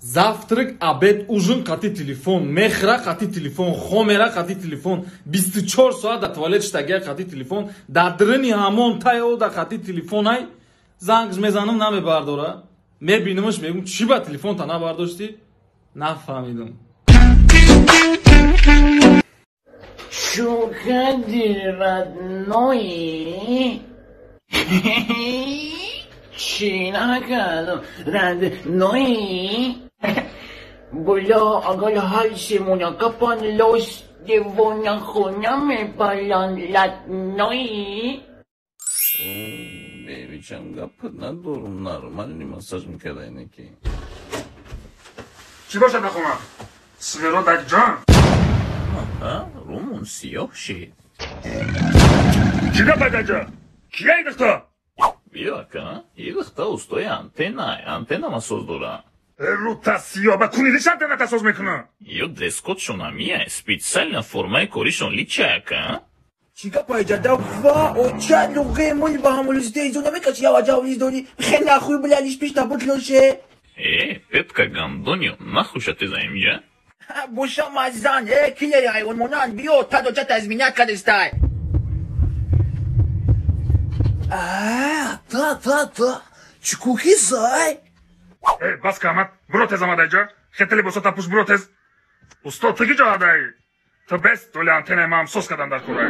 Завтрак, обед, ужин қати телефон, мехра қати телефон, хомера қати телефон, 24 соат да туалет штагия қати телефон, да дрини ҳамон тайо да қати телефон ай. Занг мезанам намебардора. Мебинамаш мегум чӣ ба телефон та набардошти? Нафаҳмидам. Шукади родной. Чӣ накардам родной? Була агар ҳайсимона капан лос девона хона мебалан ладной. Beybican kapına doğru нормальный массаж микадайна ki. Чӣ бошад нахонам? Сверо даҷон? Ага, румун сиёҳ шид. Чӣ гапай даҷо? Кия идихто? Биёка, идихта устои антеннаи, антенна массоз дора. Рутасиё, ба кунидиш антенна тассоз мекунам? Ё дресс-кодшон амия, специально формаи коришон личаяка. Чикапай жадава, очаду гемули бахамулис дейзу намекаш я ваджавлис дори, хена хуй блядиш пиш табутлоше. Петка Гандонио, нахуша ты заимжа? Боша мазан, килери айвон монан, био, тадо ча тазминат кадестай. Та, чукухи зай. Бас камат, биро тез ама даҷо? Хетели босо тапуш биро тез. Устод тиги ҷоҳадай. То бест доли антеннаи маам сос кардам дар кора.